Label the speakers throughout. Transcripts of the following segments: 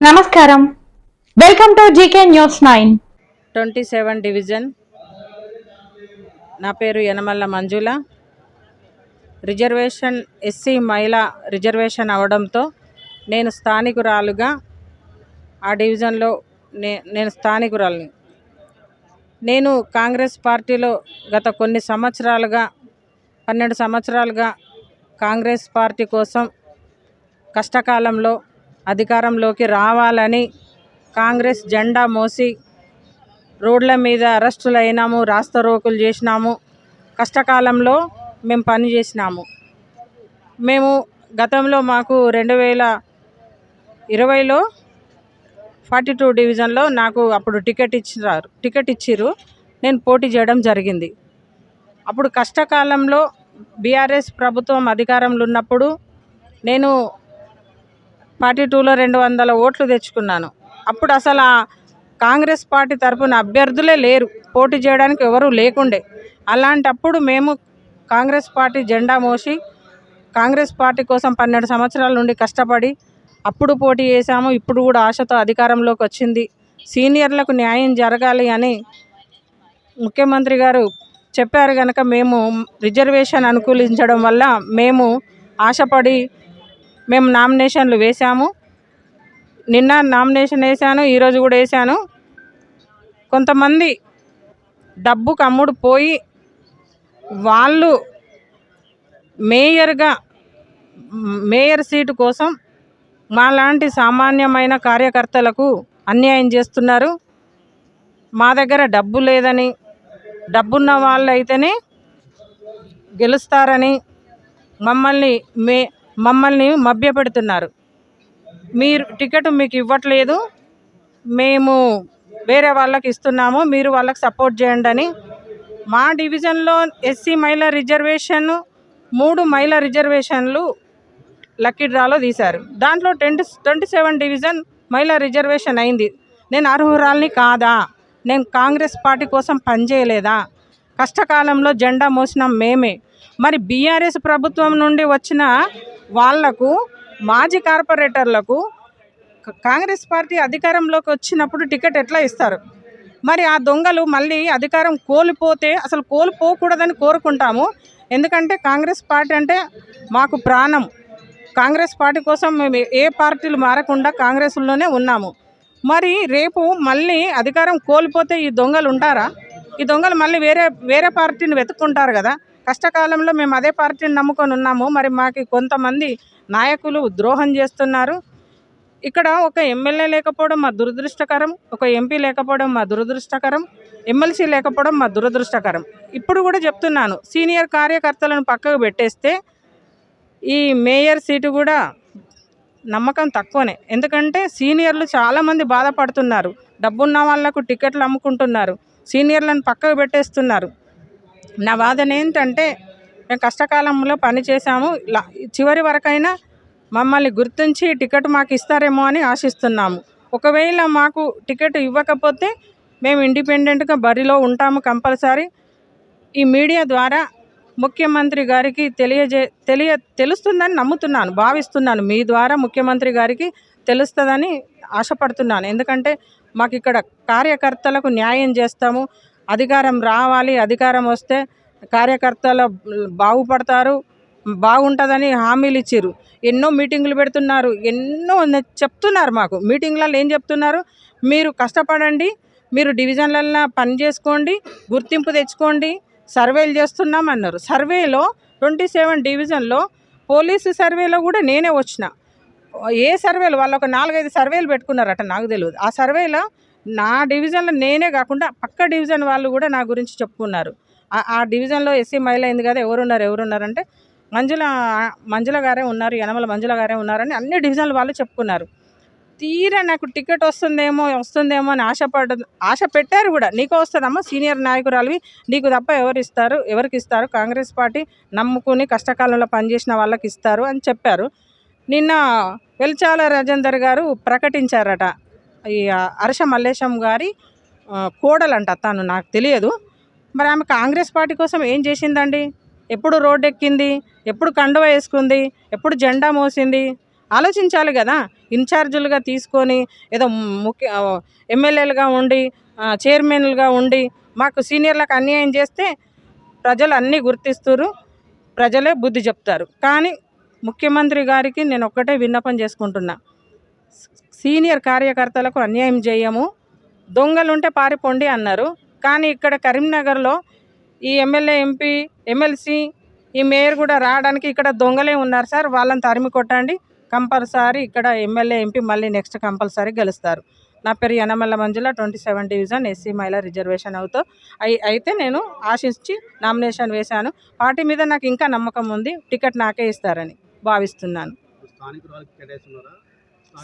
Speaker 1: నమస్కారం. Welcome to GK news 9.
Speaker 2: 27 division. నా పేరు యనమల్ల మంజుల. రిజర్వేషన్ ఎస్సీ మహిళా రిజర్వేషన్ అవడంతో నేను స్థానికురాలుగా ఆ డివిజన్లో నేను స్థానికురాలిని. నేను కాంగ్రెస్ పార్టీలో గత కొన్ని సంవత్సరాలుగా 12 సంవత్సరాలుగా కాంగ్రెస్ పార్టీ కోసం కష్టకాలంలో అధికారంలోకి రావాలని కాంగ్రెస్ జెండా మోసి రోడ్ల మీద అరెస్టులు అయినాము, రాస్తారోకులు చేసినాము. కష్టకాలంలో మేము పని చేసినాము. మేము గతంలో మాకు 2020లో 42 డివిజన్లో నాకు అప్పుడు టికెట్ ఇచ్చిర్రు. నేను పోటీ చేయడం జరిగింది. అప్పుడు కష్టకాలంలో బీఆర్ఎస్ ప్రభుత్వం అధికారంలో ఉన్నప్పుడు నేను 42లో 200 ఓట్లు తెచ్చుకున్నాను. అప్పుడు అసలు కాంగ్రెస్ పార్టీ తరఫున అభ్యర్థులే లేరు, పోటీ చేయడానికి ఎవరు లేకుండే. అలాంటప్పుడు మేము కాంగ్రెస్ పార్టీ జెండా మోసి కాంగ్రెస్ పార్టీ కోసం 12 సంవత్సరాల నుండి కష్టపడి అప్పుడు పోటీ చేశాము. ఇప్పుడు కూడా ఆశతో అధికారంలోకి వచ్చింది. సీనియర్లకు న్యాయం జరగాలి అని ముఖ్యమంత్రి గారు చెప్పారు కనుక మేము రిజర్వేషన్ అనుకూలించడం వల్ల మేము ఆశపడి మేము నామినేషన్లు వేశాము. నిన్న నామినేషన్ వేశాను, ఈరోజు కూడా వేశాను. కొంతమంది డబ్బుకు అమ్ముడు పోయి వాళ్ళు మేయర్ సీటు కోసం మాలాంటి సామాన్యమైన కార్యకర్తలకు అన్యాయం చేస్తున్నారు. మా దగ్గర డబ్బు లేదని, డబ్బున్న వాళ్ళు అయితేనే గెలుస్తారని మమ్మల్ని మభ్యపెడుతున్నారు. మీరు టికెట్ మీకు ఇవ్వట్లేదు, మేము వేరే వాళ్ళకి ఇస్తున్నాము, మీరు వాళ్ళకి సపోర్ట్ చేయండి అని. మా డివిజన్లో ఎస్సీ మహిళా రిజర్వేషన్ 3 మహిళా రిజర్వేషన్లు లక్కీ డ్రాలో తీశారు. దాంట్లో 27 డివిజన్ మహిళా రిజర్వేషన్ అయింది. నేను అర్హురాల్ని కాదా? నేను కాంగ్రెస్ పార్టీ కోసం పనిచేయలేదా? కష్టకాలంలో జెండా మోసినాం మేమే. మరి బీఆర్ఎస్ ప్రభుత్వం నుండి వచ్చిన వాళ్లకు, మాజీ కార్పొరేటర్లకు కాంగ్రెస్ పార్టీ అధికారంలోకి వచ్చినప్పుడు టికెట్ ఎట్లా ఇస్తారు? మరి ఆ దొంగలు మళ్ళీ అధికారం కోల్పోతే, అసలు కోల్పోకూడదని కోరుకుంటాము. ఎందుకంటే కాంగ్రెస్ పార్టీ అంటే మాకు ప్రాణం. కాంగ్రెస్ పార్టీ కోసం మేము ఏ పార్టీలు మారకుండా కాంగ్రెస్లోనే ఉన్నాము. మరి రేపు మళ్ళీ అధికారం కోల్పోతే ఈ దొంగలు ఉంటారా? ఈ దొంగలు మళ్ళీ వేరే పార్టీని వెతుక్కుంటారు కదా. కష్టకాలంలో మేము అదే పార్టీని నమ్ముకొని ఉన్నాము. మరి మాకు కొంతమంది నాయకులు ద్రోహం చేస్తున్నారు. ఇక్కడ ఒక ఎమ్మెల్యే లేకపోవడం మా దురదృష్టకరం, ఒక ఎంపీ లేకపోవడం మా దురదృష్టకరం, ఎమ్మెల్సీ లేకపోవడం మా దురదృష్టకరం. ఇప్పుడు కూడా చెప్తున్నాను, సీనియర్ కార్యకర్తలను పక్కకు పెట్టేస్తే ఈ మేయర్ సీటు కూడా నమ్మకం తక్కువనే. ఎందుకంటే సీనియర్లు చాలామంది బాధపడుతున్నారు. డబ్బున్న వాళ్లకు టికెట్లు అమ్ముకుంటున్నారు, సీనియర్లను పక్కకు పెట్టేస్తున్నారు. నా వాదన ఏంటంటే, మేము కష్టకాలంలో పని చేశాము. చివరి వరకైనా మమ్మల్ని గుర్తించి టికెట్ మాకు ఇస్తారేమో అని ఆశిస్తున్నాము. ఒకవేళ మాకు టికెట్ ఇవ్వకపోతే మేము ఇండిపెండెంట్గా బరిలో ఉంటాము కంపల్సరీ. ఈ మీడియా ద్వారా ముఖ్యమంత్రి గారికి తెలుస్తుందని నమ్ముతున్నాను, భావిస్తున్నాను. మీ ద్వారా ముఖ్యమంత్రి గారికి తెలుస్తుందని ఆశపడుతున్నాను. ఎందుకంటే మాకు ఇక్కడ కార్యకర్తలకు న్యాయం చేస్తాము. అధికారం రావాలి, అధికారం వస్తే కార్యకర్తలు బాగుపడతారు, బాగుంటుందని హామీలు ఇచ్చారు. ఎన్నో మీటింగులు పెడుతున్నారు, ఎన్నో చెప్తున్నారు. మాకు మీటింగ్లలో ఏం చెప్తున్నారు? మీరు కష్టపడండి, మీరు డివిజన్లలో పని చేసుకోండి, గుర్తింపు తెచ్చుకోండి, సర్వేలు చేస్తున్నామన్నారు. సర్వేలో 27 డివిజన్లో పోలీసు సర్వేలో కూడా నేనే వచ్చిన. ఏ సర్వేలు వాళ్ళు ఒక 4-5 సర్వేలు పెట్టుకున్నారట, నాకు తెలియదు. ఆ సర్వేలో నా డివిజన్లో నేనే కాకుండా పక్క డివిజన్ వాళ్ళు కూడా నా గురించి చెప్పుకున్నారు. ఆ డివిజన్లో ఎస్సీ మహిళ అయింది కదా, ఎవరున్నారంటే మంజుల గారే ఉన్నారు, యనమల మంజుల గారే ఉన్నారని అన్ని డివిజన్ల వాళ్ళు చెప్పుకున్నారు. తీరా నాకు టికెట్ వస్తుందేమో అని ఆశ పెట్టారు కూడా. నీకు వస్తుందమ్మా, సీనియర్ నాయకురాలివి, నీకు తప్ప ఎవరికి ఇస్తారు? కాంగ్రెస్ పార్టీ నమ్ముకుని కష్టకాలంలో పనిచేసిన వాళ్ళకి ఇస్తారు అని చెప్పారు. నిన్న వెల్చాల రాజేందర్ గారు ప్రకటించారట, ఈ హర్ష మల్లేశం గారి కోడలంట తను, నాకు తెలియదు. మరి ఆమె కాంగ్రెస్ పార్టీ కోసం ఏం చేసిందండి? ఎప్పుడు రోడ్డు ఎక్కింది? ఎప్పుడు కండువ వేసుకుంది? ఎప్పుడు జెండా మోసింది? ఆలోచించాలి కదా. ఇన్ఛార్జీలుగా తీసుకొని ఏదో ముఖ్య ఎమ్మెల్యేలుగా ఉండి చైర్మన్లుగా ఉండి మాకు సీనియర్లకు అన్యాయం చేస్తే ప్రజలు అన్నీ గుర్తిస్తారు, ప్రజలే బుద్ధి చెప్తారు. కానీ ముఖ్యమంత్రి గారికి నేను ఒక్కటే విన్నపం చేసుకుంటున్నా, సీనియర్ కార్యకర్తలకు అన్యాయం చేయము, దొంగలుంటే పారిపోండి అన్నారు. కానీ ఇక్కడ కరీంనగర్లో ఈ ఎమ్మెల్యే, ఎంపీ, ఎమ్మెల్సీ, ఈ మేయర్ కూడా రావడానికి ఇక్కడ దొంగలే ఉన్నారు సార్, వాళ్ళని తరిమి కొట్టండి, కంపల్సరీ ఇక్కడ ఎమ్మెల్యే, ఎంపీ మళ్ళీ నెక్స్ట్ కంపల్సరీ గెలుస్తారు. నా పేరు యనమల మంజుల, 27 డివిజన్ ఎస్సీ మహిళా రిజర్వేషన్ అయితే నేను ఆశించి నామినేషన్ వేశాను. పార్టీ మీద నాకు ఇంకా నమ్మకం ఉంది, టికెట్ నాకే ఇస్తారని భావిస్తున్నాను.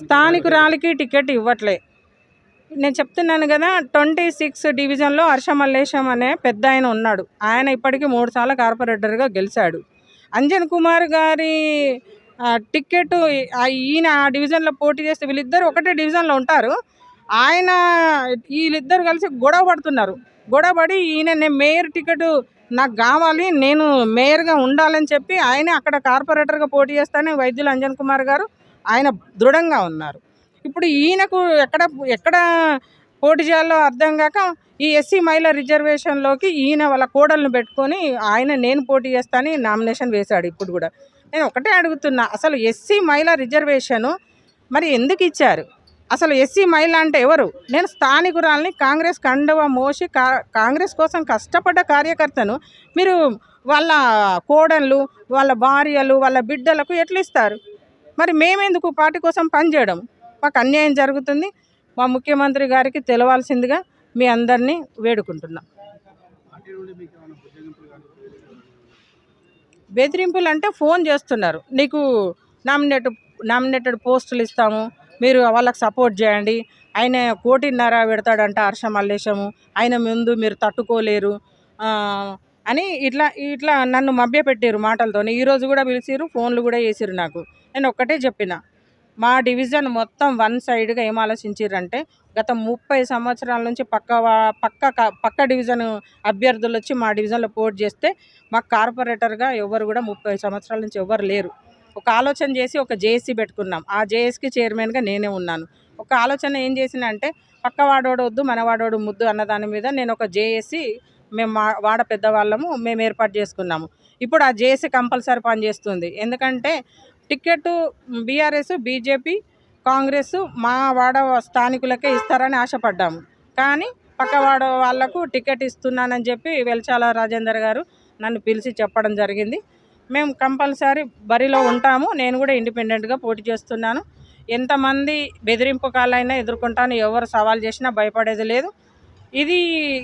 Speaker 2: స్థానికురాలికి టికెట్ ఇవ్వట్లే. నేను చెప్తున్నాను కదా, 26 డివిజన్లో హర్ష మల్లేశం అనే పెద్ద ఆయన ఉన్నాడు. ఆయన ఇప్పటికీ 3 సార్లు కార్పొరేటర్గా గెలిచాడు. అంజన్ కుమార్ గారి టికెట్ ఈయన ఆ డివిజన్లో పోటీ చేస్తే వీళ్ళిద్దరు ఒకటే డివిజన్లో ఉంటారు. ఆయన వీళ్ళిద్దరు కలిసి గొడవ పడుతున్నారు. గొడవపడి నేను మేయర్ టికెట్ నాకు కావాలి, నేను మేయర్గా ఉండాలని చెప్పి ఆయన అక్కడ కార్పొరేటర్గా పోటీ చేస్తానే వైద్యులు అంజన్ కుమార్ గారు ఆయన దృఢంగా ఉన్నారు. ఇప్పుడు ఈయనకు ఎక్కడ పోటీ చేయాలో అర్థం కాక ఈ ఎస్సీ మహిళా రిజర్వేషన్లోకి ఈయన వాళ్ళ కోడలను పెట్టుకొని నేను పోటీ చేస్తానని నామినేషన్ వేశాడు. ఇప్పుడు కూడా నేను ఒకటే అడుగుతున్నా, అసలు ఎస్సీ మహిళా రిజర్వేషను మరి ఎందుకు ఇచ్చారు? అసలు ఎస్సీ మహిళ అంటే ఎవరు? నేను స్థానికురాల్ని, కాంగ్రెస్ కండువ మోసి కాంగ్రెస్ కోసం కష్టపడ్డ కార్యకర్తను మీరు వాళ్ళ కోడళ్ళు, వాళ్ళ భార్యలు, వాళ్ళ బిడ్డలకు ఎట్లా ఇస్తారు? మరి మేమెందుకు పార్టీ కోసం పనిచేయడం? మాకు అన్యాయం జరుగుతుంది, మా ముఖ్యమంత్రి గారికి తెలవాల్సిందిగా మీ అందరినీ వేడుకుంటున్నాం. బెదిరింపులు అంటే ఫోన్ చేస్తున్నారు, నీకు నామినేటెడ్ పోస్టులు ఇస్తాము, మీరు వాళ్ళకి సపోర్ట్ చేయండి, ఆయన 1.5 కోటి పెడతాడంట హర్ష మల్లేశము, ఆయన ముందు మీరు తట్టుకోలేరు అని ఇట్లా నన్ను మభ్యపెట్టారు మాటలతో. ఈరోజు కూడా పిలిచిరు, ఫోన్లు కూడా చేసిరు నాకు. నేను ఒక్కటే చెప్పిన, మా డివిజన్ మొత్తం వన్ సైడ్గా ఏం ఆలోచించారంటే, గత 30 సంవత్సరాల నుంచి పక్క డివిజన్ అభ్యర్థులు వచ్చి మా డివిజన్లో పోటీ చేస్తే మాకు కార్పొరేటర్గా ఎవరు కూడా 30 సంవత్సరాల నుంచి ఎవరు లేరు. ఒక ఆలోచన చేసి ఒక జేఏసీ పెట్టుకున్నాం. ఆ జేఏసీకి చైర్మన్గా నేనే ఉన్నాను. ఒక ఆలోచన ఏం చేసిన అంటే, పక్క వాడోడు వద్దు మన వాడోడు ముద్దు అన్న దాని మీద నేను ఒక జేఏసీ, మేము వాడ పెద్దవాళ్ళము, మేము ఏర్పాటు చేసుకున్నాము. ఇప్పుడు ఆ జేఏసీ కంపల్సరీ పనిచేస్తుంది. ఎందుకంటే టికెట్ బీఆర్ఎస్, బీజేపీ, కాంగ్రెస్ మా వాడ స్థానికులకే ఇస్తారని ఆశపడ్డాము. కానీ పక్కవాడ వాళ్లకు టికెట్ ఇస్తున్నానని చెప్పి వెల్చాల రాజేందర్ గారు నన్ను పిలిచి చెప్పడం జరిగింది. మేము కంపల్సరీ బరిలో ఉంటాము. నేను కూడా ఇండిపెండెంట్గా పోటీ చేస్తున్నాను. ఎంతమంది బెదిరింపు కాళ్ళైనా ఎదుర్కొంటాను, ఎవరు సవాల్ చేసినా భయపడేది లేదు. ఇది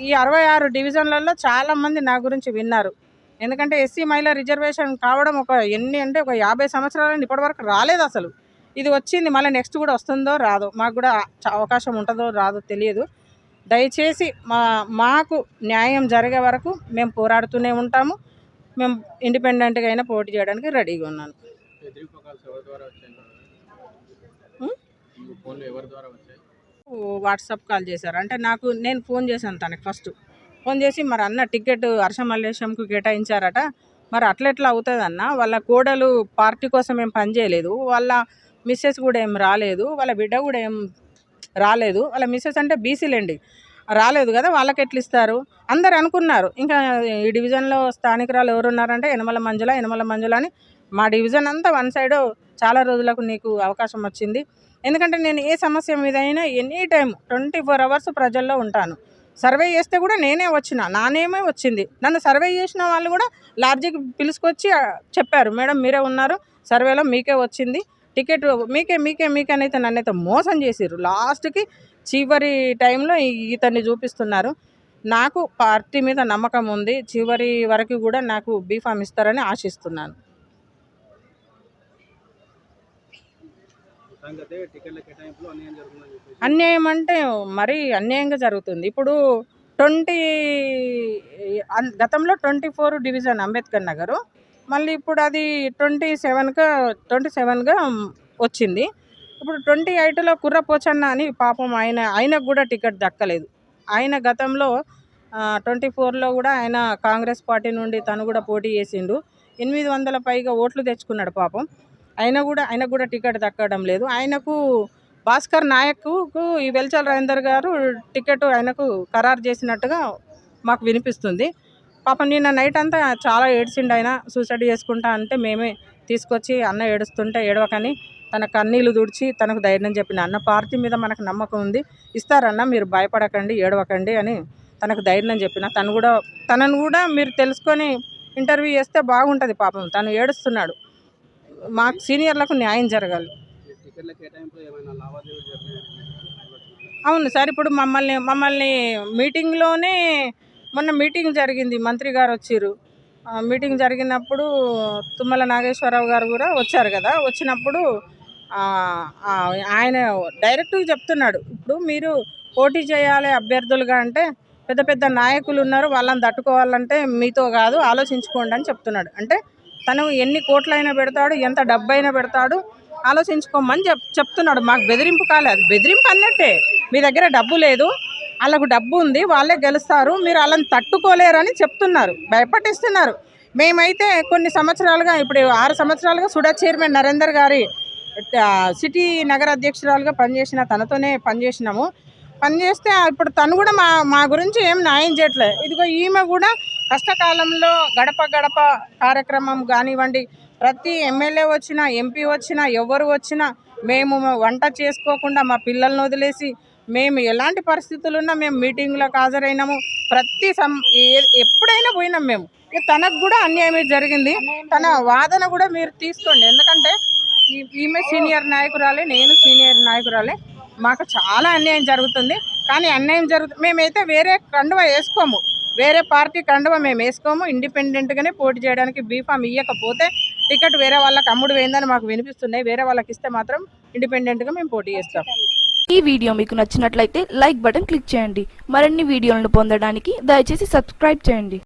Speaker 2: ఈ 66 డివిజన్లలో చాలామంది నా గురించి విన్నారు. ఎందుకంటే ఎస్సీ మహిళా రిజర్వేషన్ కావడం ఒక 50 సంవత్సరాలు ఇప్పటివరకు రాలేదు అసలు. ఇది వచ్చింది, మళ్ళీ నెక్స్ట్ కూడా వస్తుందో రాదో, మాకు కూడా అవకాశం ఉంటుందో రాదో తెలియదు. దయచేసి మాకు న్యాయం జరిగే వరకు మేము పోరాడుతూనే ఉంటాము. మేము ఇండిపెండెంట్గా అయినా పోటీ చేయడానికి రెడీగా ఉన్నాను. వాట్సాప్ కాల్ చేశారు అంటే నేను ఫోన్ చేశాను తనకి. ఫస్ట్ ఫోన్ చేసి, మరి అన్న టికెట్ హర్ష మల్లేశంకు కేటాయించారట, మరి అట్లెట్లా అవుతుంది అన్న, వాళ్ళ కోడలు పార్టీ కోసం ఏం పనిచేయలేదు, వాళ్ళ మిస్సెస్ కూడా ఏం రాలేదు, వాళ్ళ బిడ్డ కూడా ఏం రాలేదు, వాళ్ళ మిస్సెస్ అంటే బీసీలేండి రాలేదు కదా, వాళ్ళకి ఎట్లా ఇస్తారు అందరు అనుకున్నారు. ఇంకా ఈ డివిజన్లో స్థానికురాలు ఎవరున్నారంటే యనమల మంజుల అని. మా డివిజన్ అంతా వన్ సైడ్ చాలా రోజులకు నీకు అవకాశం వచ్చింది. ఎందుకంటే నేను ఏ సమస్య మీద అయినా ఎనీ టైం 24 అవర్స్ ప్రజల్లో ఉంటాను. సర్వే చేస్తే కూడా నేనే వచ్చిన, నా నేమే వచ్చింది. నన్ను సర్వే చేసిన వాళ్ళు కూడా లాడ్జికి పిలుచుకొచ్చి చెప్పారు, మేడం మీరే ఉన్నారు సర్వేలో, మీకే వచ్చింది టికెట్, మీకే అయితే నన్నైతే మోసం చేసిర్రు. లాస్ట్కి చివరి టైంలో ఇతన్ని చూపిస్తున్నారు. నాకు పార్టీ మీద నమ్మకం ఉంది, చివరి వరకు కూడా నాకు బీఫామ్ ఇస్తారని ఆశిస్తున్నాను. అన్యాయం అంటే మరీ అన్యాయంగా జరుగుతుంది. ఇప్పుడు గతంలో 24 డివిజన్ అంబేద్కర్ నగరు, మళ్ళీ ఇప్పుడు అది 27గా వచ్చింది. ఇప్పుడు 28లో కుర్రపోచన్న అని పాపం ఆయనకు కూడా టికెట్ దక్కలేదు. ఆయన గతంలో 24లో కూడా ఆయన కాంగ్రెస్ పార్టీ నుండి తను కూడా పోటీ చేసిండు. 800 పైగా ఓట్లు తెచ్చుకున్నాడు పాపం. ఆయనకు కూడా టికెట్ దక్కడం లేదు. ఆయనకు భాస్కర్ నాయక్కు ఈ వెల్చల్ రవీందర్ గారు టికెట్ ఆయనకు ఖరారు చేసినట్టుగా మాకు వినిపిస్తుంది. పాపం నిన్న నైట్ అంతా చాలా ఏడ్చిండు. ఆయన సూసైడ్ చేసుకుంటా అంటే మేమే తీసుకొచ్చి అన్న ఏడుస్తుంటే ఏడవకని తన కన్నీళ్ళు తుడిచి తనకు ధైర్యం చెప్పిన. అన్న పార్టీ మీద మనకు నమ్మకం ఉంది, ఇస్తారన్న, మీరు భయపడకండి, ఏడవకండి అని తనకు ధైర్యం చెప్పిన. తనను కూడా మీరు తెలుసుకొని ఇంటర్వ్యూ చేస్తే బాగుంటుంది. పాపం తను ఏడుస్తున్నాడు. మాకు సీనియర్లకు న్యాయం జరగాలి. అవును సార్, ఇప్పుడు మమ్మల్ని మీటింగ్లోనే మొన్న మీటింగ్ జరిగింది, మంత్రి గారు వచ్చిర్రు. మీటింగ్ జరిగినప్పుడు తుమ్మల నాగేశ్వరరావు గారు కూడా వచ్చారు కదా. వచ్చినప్పుడు ఆయన డైరెక్ట్గా చెప్తున్నాడు, ఇప్పుడు మీరు పోటీ చేయాలి అభ్యర్థులుగా అంటే పెద్ద పెద్ద నాయకులు ఉన్నారు, వాళ్ళని తట్టుకోవాలంటే మీతో కాదు, ఆలోచించుకోండి అని చెప్తున్నాడు. అంటే తను ఎన్ని కోట్లైనా పెడతాడు, ఎంత డబ్బు అయినా పెడతాడు, ఆలోచించుకోమని చెప్తున్నాడు. మాకు బెదిరింపు కాలేదు, బెదిరింపు అన్నట్టే. మీ దగ్గర డబ్బు లేదు, వాళ్ళకు డబ్బు ఉంది, వాళ్ళే గెలుస్తారు, మీరు వాళ్ళని తట్టుకోలేరని చెప్తున్నారు, భయపట్టిస్తున్నారు. మేమైతే కొన్ని సంవత్సరాలుగా, ఇప్పుడు 6 సంవత్సరాలుగా సుడా చైర్మన్ నరేందర్ గారి సిటీ నగర అధ్యక్షురాలుగా పనిచేసిన తనతోనే పనిచేస్తే ఇప్పుడు తను కూడా మా గురించి ఏం న్యాయం చేయట్లేదు. ఇదిగో ఈమె కూడా కష్టకాలంలో గడప గడప కార్యక్రమం కానివ్వండి, ప్రతి ఎమ్మెల్యే వచ్చినా, ఎంపీ వచ్చినా, ఎవరు వచ్చినా మేము వంట చేసుకోకుండా మా పిల్లల్ని వదిలేసి మేము ఎలాంటి పరిస్థితులు ఉన్నా మేము మీటింగ్లకు హాజరైనాము. ఎప్పుడైనా పోయినాం మేము. తనకు కూడా అన్యాయమే జరిగింది. తన వాదన కూడా మీరు తీసుకోండి. ఎందుకంటే ఈమె సీనియర్ నాయకురాలే, నేను సీనియర్ నాయకురాలే. మాకు చాలా అన్యాయం జరుగుతుంది. కానీ మేమైతే వేరే కండువ వేసుకోము, వేరే పార్టీ కండువ మేము వేసుకోము. ఇండిపెండెంట్గానే పోటీ చేయడానికి బీఫామ్ ఇవ్వకపోతే టికెట్ వేరే వాళ్ళకి అమ్ముడు పోయిందని మాకు వినిపిస్తున్నాయి. వేరే వాళ్ళకి ఇస్తే మాత్రం ఇండిపెండెంట్గా మేము పోటీ చేస్తాం.
Speaker 3: ఈ వీడియో మీకు నచ్చినట్లయితే లైక్ బటన్ క్లిక్ చేయండి. మరిన్ని వీడియోలను పొందడానికి దయచేసి సబ్స్క్రైబ్ చేయండి.